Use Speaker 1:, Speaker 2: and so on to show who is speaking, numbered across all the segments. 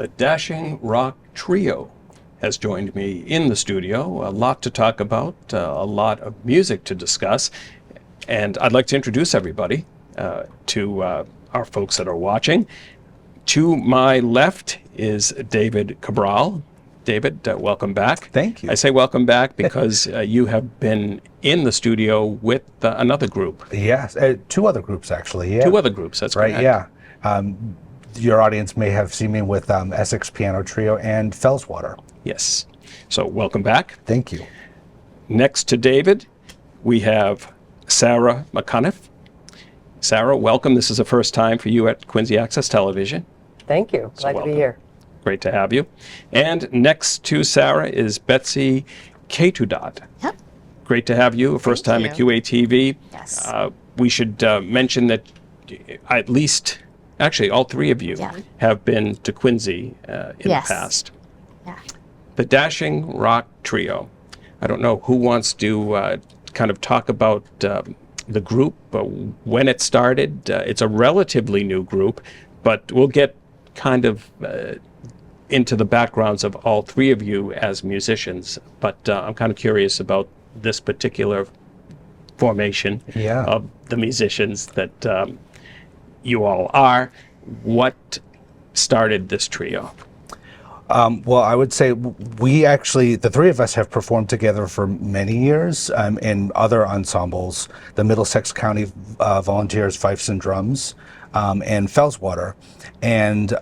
Speaker 1: The Dashing Rock Trio has joined me in the studio. A lot to talk about, a lot of music to discuss. And I'd like to introduce everybody to our folks that are watching. To my left is David Cabral. David, welcome back.
Speaker 2: Thank you.
Speaker 1: I say welcome back because you have been in the studio with another group.
Speaker 2: Yes, two other groups actually. Yeah.
Speaker 1: Two other groups, that's
Speaker 2: right.
Speaker 1: correct.
Speaker 2: Yeah. Your audience may have seen me with Essex Piano Trio and Fellswater.
Speaker 1: Yes. So welcome back.
Speaker 2: Thank you.
Speaker 1: Next to David, we have Sarah McCunniff. Sarah, welcome. This is the first time for you at Quincy Access Television.
Speaker 3: Thank you. Glad to be here.
Speaker 1: Great to have you. And next to Sarah is Betsy Ketudot.
Speaker 4: Yep.
Speaker 1: Great to have you. First time at QATV.
Speaker 4: Yes.
Speaker 1: We should mention that at least, actually, all three of you have been to Quincy in the past.
Speaker 4: Yeah.
Speaker 1: The Dashing Rock Trio. I don't know who wants to kind of talk about the group, when it started. It's a relatively new group, but we'll get kind of into the backgrounds of all three of you as musicians. But I'm kind of curious about this particular formation of the musicians that you all are. What started this trio?
Speaker 2: Well, I would say we actually, the three of us have performed together for many years in other ensembles, the Middlesex County Volunteers, Fifes and Drums, and Fellswater. And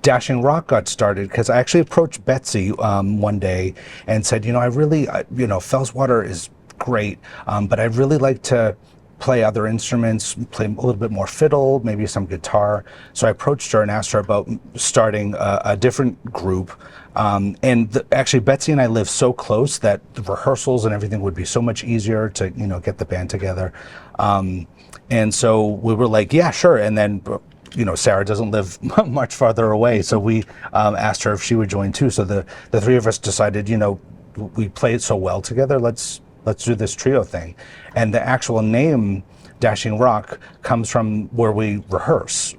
Speaker 2: Dashing Rock got started because I actually approached Betsy one day and said, I really, Fellswater is great, but I'd really like to play other instruments, play a little bit more fiddle, maybe some guitar. So I approached her and asked her about starting a different group. Actually, Betsy and I live so close that the rehearsals and everything would be so much easier to, get the band together. And so we were like, yeah, sure. And then, Sarah doesn't live much farther away. So we asked her if she would join too. So the three of us decided, we play it so well together, let's do this trio thing. And the actual name Dashing Rock comes from where we rehearse,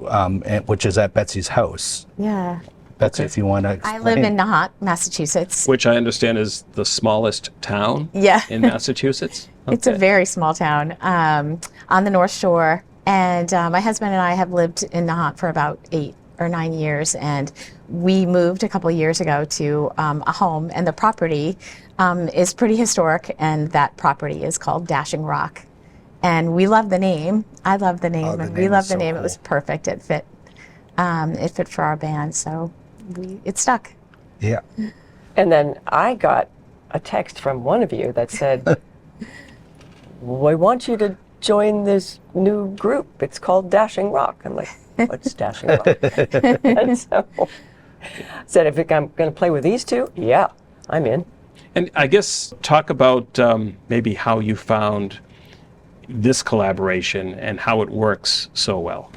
Speaker 2: which is at Betsy's house.
Speaker 4: Yeah.
Speaker 2: Betsy, if you want to explain.
Speaker 4: I live in Nahant, Massachusetts.
Speaker 1: Which I understand is the smallest town in Massachusetts. Okay.
Speaker 4: It's a very small town on the North Shore. And my husband and I have lived in Nahant for about 8 or 9 years. And we moved a couple years ago to a home, and the property is pretty historic, and that property is called Dashing Rock. And we love the name. I love the name, and we love the name. Cool. It was perfect. It fit for our band, so it stuck.
Speaker 2: Yeah.
Speaker 3: And then I got a text from one of you that said, "We want you to join this new group. It's called Dashing Rock." I'm like, "What's Dashing Rock?" And so said, "If I'm going to play with these two, yeah, I'm in."
Speaker 1: And I guess talk about maybe how you found this collaboration and how it works so well.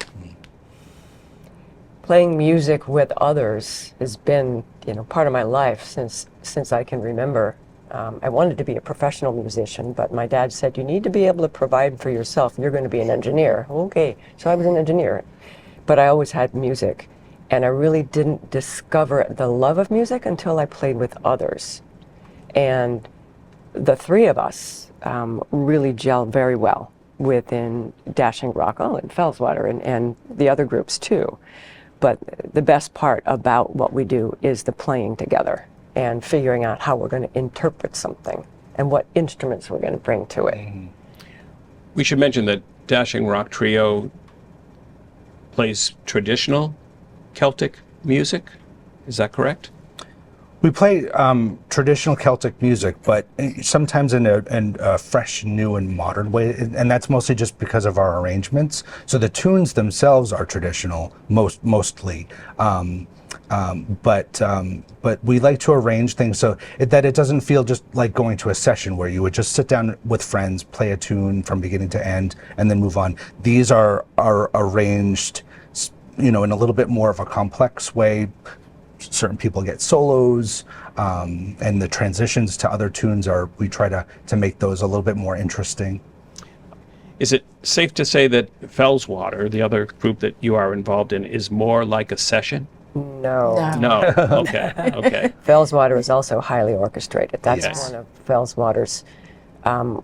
Speaker 3: Playing music with others has been, part of my life since I can remember. I wanted to be a professional musician, but my dad said, "You need to be able to provide for yourself. You're going to be an engineer." Okay, so I was an engineer, but I always had music, and I really didn't discover the love of music until I played with others. And the three of us really gelled very well within Dashing Rock, and Fellswater, and the other groups too. But the best part about what we do is the playing together and figuring out how we're going to interpret something and what instruments we're going to bring to it. Mm-hmm.
Speaker 1: We should mention that Dashing Rock Trio plays traditional Celtic music. Is that correct?
Speaker 2: We play traditional Celtic music, but sometimes in a fresh, new, and modern way, and that's mostly just because of our arrangements. So the tunes themselves are traditional, mostly, but we like to arrange things so that it doesn't feel just like going to a session where you would just sit down with friends, play a tune from beginning to end, and then move on. These are arranged, in a little bit more of a complex way. Certain people get solos, and the transitions to other tunes we try to make those a little bit more interesting.
Speaker 1: Is it safe to say that Fellswater, the other group that you are involved in, is more like a session
Speaker 3: No.
Speaker 1: No. Okay. Okay.
Speaker 3: Fellswater is also highly orchestrated. That's
Speaker 1: Yes.
Speaker 3: one of Fellswater's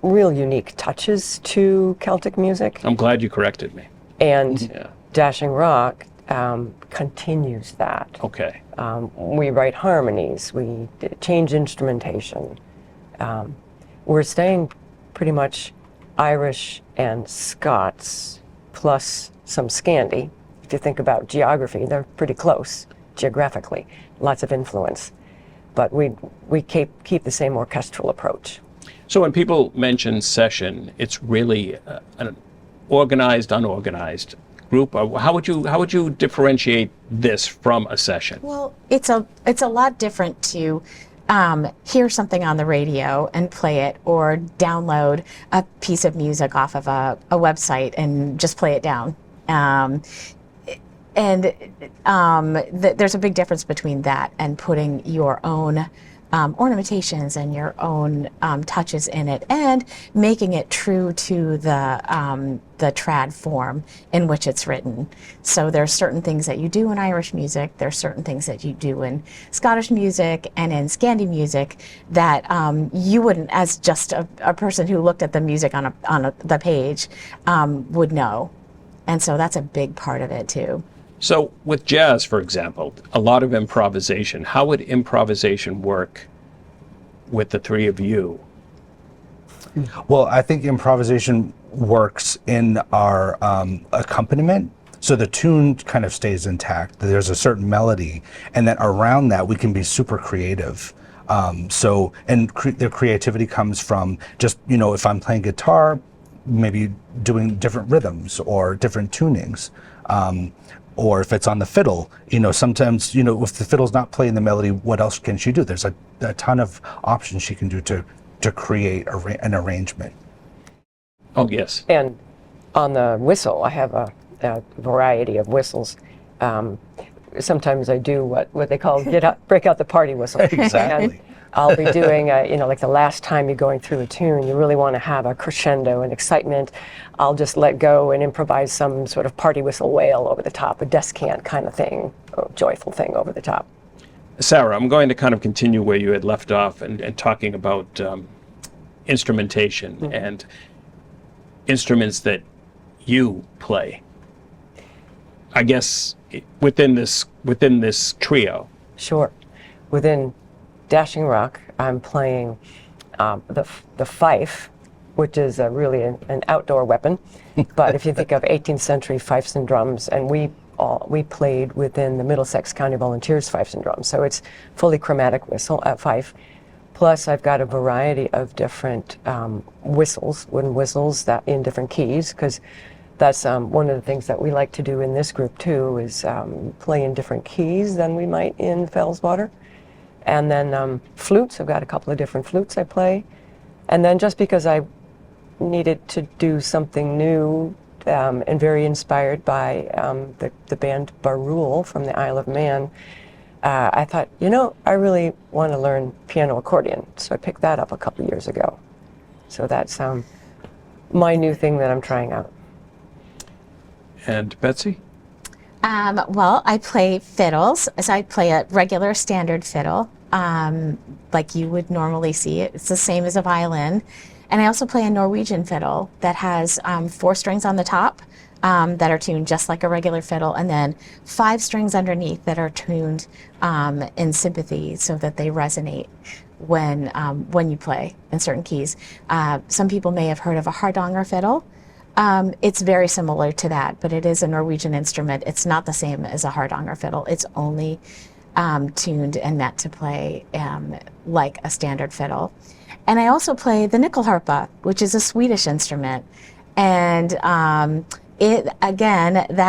Speaker 3: real unique touches to Celtic music.
Speaker 1: I'm glad you corrected me.
Speaker 3: And
Speaker 1: Yeah.
Speaker 3: Dashing Rock continues that.
Speaker 1: Okay.
Speaker 3: We write harmonies, we change instrumentation. We're staying pretty much Irish and Scots, plus some Scandi. If you think about geography, they're pretty close geographically, lots of influence. But we keep the same orchestral approach.
Speaker 1: So when people mention session, it's really an organized, unorganized group. How would you differentiate this from a session?
Speaker 4: Well, it's a lot different to hear something on the radio and play it, or download a piece of music off of a website and just play it down. There's a big difference between that and putting your own ornamentations and your own touches in it, and making it true to the trad form in which it's written. So there's certain things that you do in Irish music, there's certain things that you do in Scottish music and in Scandi music that you wouldn't, as just a person who looked at the music on the page, would know. And so that's a big part of it too.
Speaker 1: So with jazz, for example, a lot of improvisation. How would improvisation work with the three of you?
Speaker 2: Well, I think improvisation works in our accompaniment. So the tune kind of stays intact. There's a certain melody, and then around that we can be super creative. The creativity comes from just, if I'm playing guitar, maybe doing different rhythms or different tunings. Or if it's on the fiddle, sometimes, if the fiddle's not playing the melody, what else can she do? There's a ton of options she can do to create an arrangement.
Speaker 1: Oh, yes.
Speaker 3: And on the whistle, I have a variety of whistles. Sometimes I do what they call break out the party whistle.
Speaker 2: Exactly.
Speaker 3: And I'll be doing, like the last time you're going through a tune, you really want to have a crescendo and excitement. I'll just let go and improvise some sort of party whistle wail over the top, a descant kind of thing, a joyful thing over the top.
Speaker 1: Sarah, I'm going to kind of continue where you had left off and talking about instrumentation and instruments that you play. I guess within this trio.
Speaker 3: Sure. Within Dashing Rock, I'm playing the fife, which is really an outdoor weapon. But if you think of 18th century fifes and drums, and we played within the Middlesex County Volunteers fifes and drums, so it's fully chromatic fife. Plus, I've got a variety of different whistles, wooden whistles that in different keys, because that's one of the things that we like to do in this group too, is play in different keys than we might in Fellswater. And then flutes, I've got a couple of different flutes I play. And then just because I needed to do something new and very inspired by the band Barul from the Isle of Man, I thought, I really want to learn piano accordion. So I picked that up a couple years ago. So that's my new thing that I'm trying out.
Speaker 1: And Betsy?
Speaker 4: Well, I play fiddles. So I play a regular standard fiddle, like you would normally see it. It's the same as a violin. And I also play a Norwegian fiddle that has 4 strings on the top that are tuned just like a regular fiddle, and then 5 strings underneath that are tuned in sympathy so that they resonate when you play in certain keys. Some people may have heard of a hardanger fiddle. It's very similar to that, but it is a Norwegian instrument. It's not the same as a hardanger fiddle. It's only tuned and meant to play like a standard fiddle. And I also play the nyckelharpa, which is a Swedish instrument. And that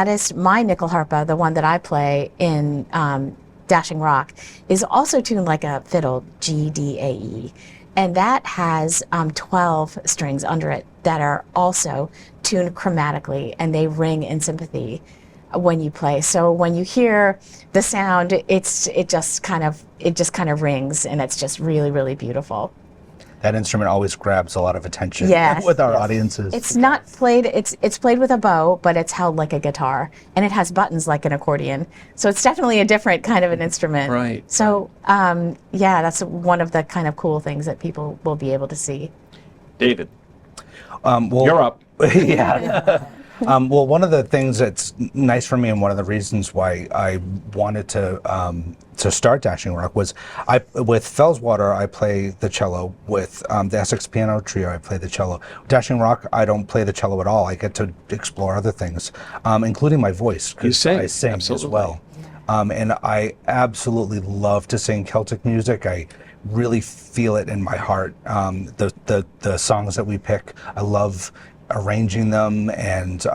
Speaker 4: is my nyckelharpa, the one that I play in Dashing Rock, is also tuned like a fiddle, G, D, A, E. And that has 12 strings under it that are also tuned chromatically, and they ring in sympathy when you play. So when you hear the sound, it just kind of rings, and it's just really, really beautiful.
Speaker 2: that instrument always grabs a lot of attention
Speaker 4: Yes,
Speaker 2: with our
Speaker 3: yes.
Speaker 2: audiences.
Speaker 4: It's not played. It's played with a bow, but it's held like a guitar, and it has buttons like an accordion. So it's definitely a different kind of an instrument.
Speaker 1: Right,
Speaker 4: So yeah, that's one of the kind of cool things that people will be able to see.
Speaker 1: David,
Speaker 2: Well,
Speaker 1: you're up.
Speaker 2: yeah. Well, one of the things that's nice for me, and one of the reasons why I wanted to start Dashing Rock was with Fellswater I play the cello. With the Essex Piano Trio I play the cello. Dashing Rock I don't play the cello at all. I get to explore other things, including my voice. 'Cause
Speaker 1: You sing,
Speaker 2: I sing
Speaker 1: absolutely.
Speaker 2: as well, and I absolutely love to sing Celtic music. I really feel it in my heart. The songs that we pick, I love arranging them and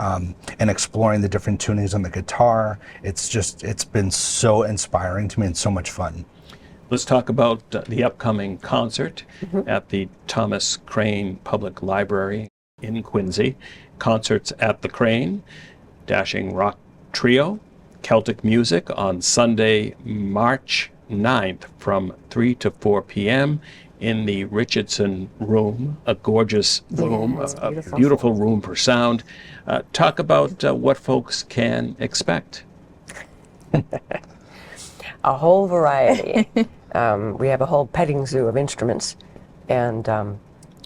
Speaker 2: exploring the different tunings on the guitar. It's been so inspiring to me and so much fun.
Speaker 1: Let's talk about the upcoming concert at the Thomas Crane Public Library in Quincy. Concerts at the Crane, Dashing Rock Trio, Celtic music on Sunday, March 9th from 3 to 4 p.m. in the Richardson Room, a gorgeous room,
Speaker 3: it's
Speaker 1: a
Speaker 3: beautiful.
Speaker 1: beautiful room for sound. Talk about what folks can expect.
Speaker 3: A whole variety. We have a whole petting zoo of instruments, and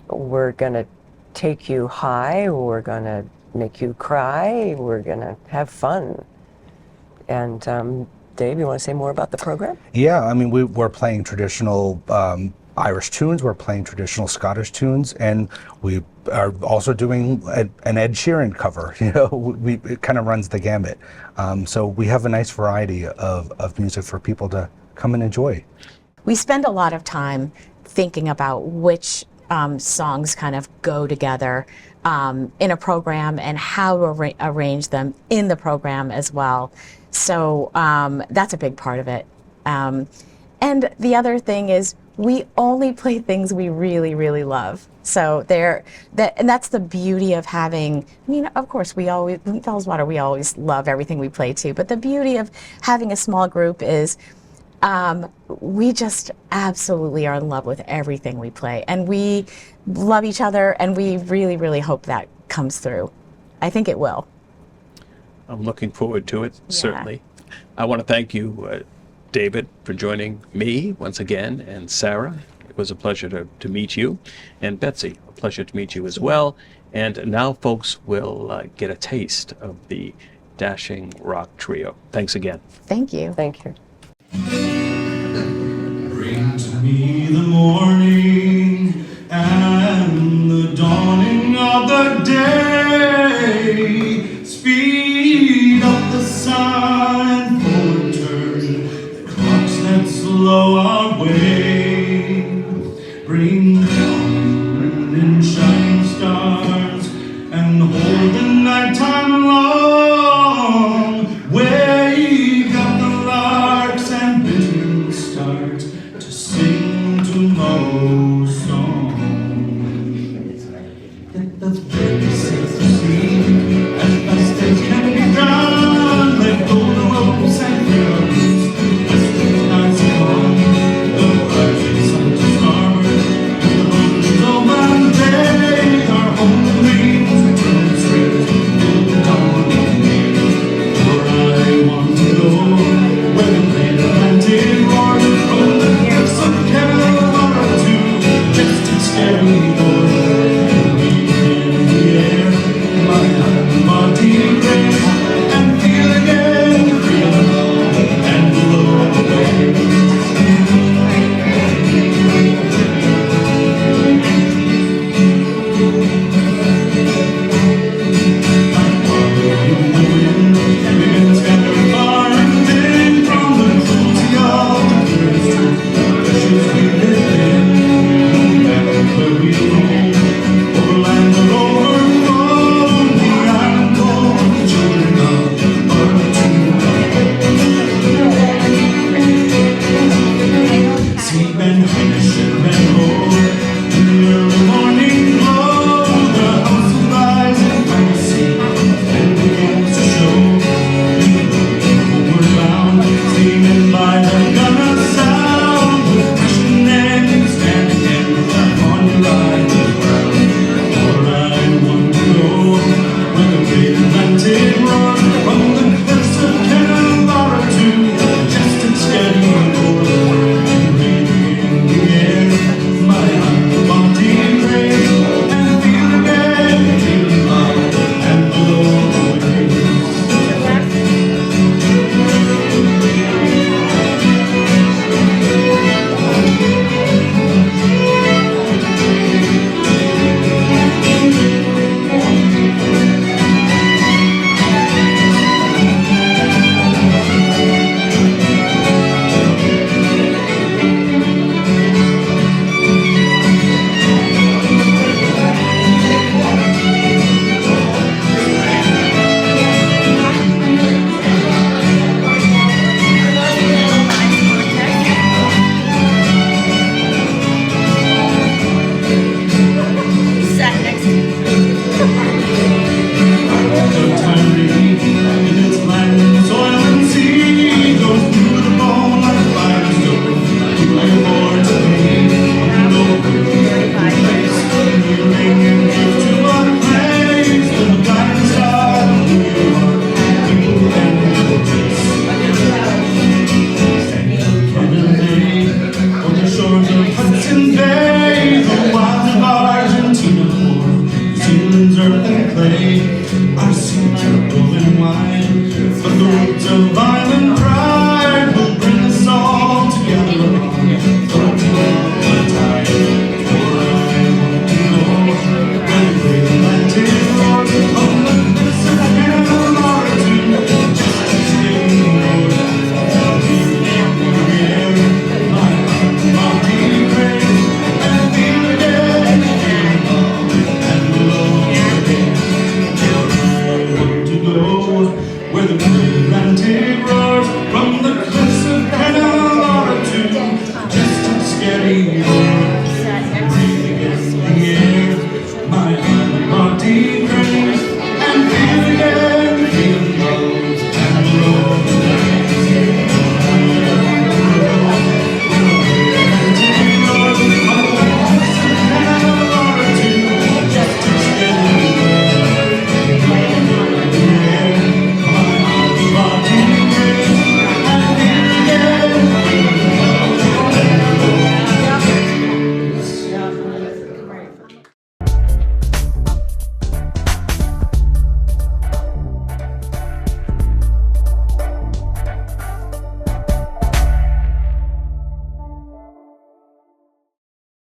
Speaker 3: we're going to take you high, we're going to make you cry, we're going to have fun. And Dave, you want to say more about the program?
Speaker 2: Yeah, I mean, we're playing traditional Irish tunes, we're playing traditional Scottish tunes, and we are also doing an Ed Sheeran cover. You know, it kind of runs the gamut. So we have a nice variety of music for people to come and enjoy.
Speaker 4: We spend a lot of time thinking about which songs kind of go together in a program and how to arrange them in the program as well. So that's a big part of it. And the other thing is we only play things we really, really love. So and that's the beauty of having, I mean, of course, in Fellswater, we always love everything we play too, but the beauty of having a small group is we just absolutely are in love with everything we play, and we love each other, and we really, really hope that comes through. I think it will.
Speaker 1: I'm looking forward to it, certainly. I want to thank you, David, for joining me once again, and Sarah. It was a pleasure to meet you. And Betsy, a pleasure to meet you as well. And now folks will get a taste of the Dashing Rock Trio. Thanks again.
Speaker 4: Thank you.
Speaker 3: Thank you.
Speaker 5: Bring to me the morning and the dawning of the day. Speak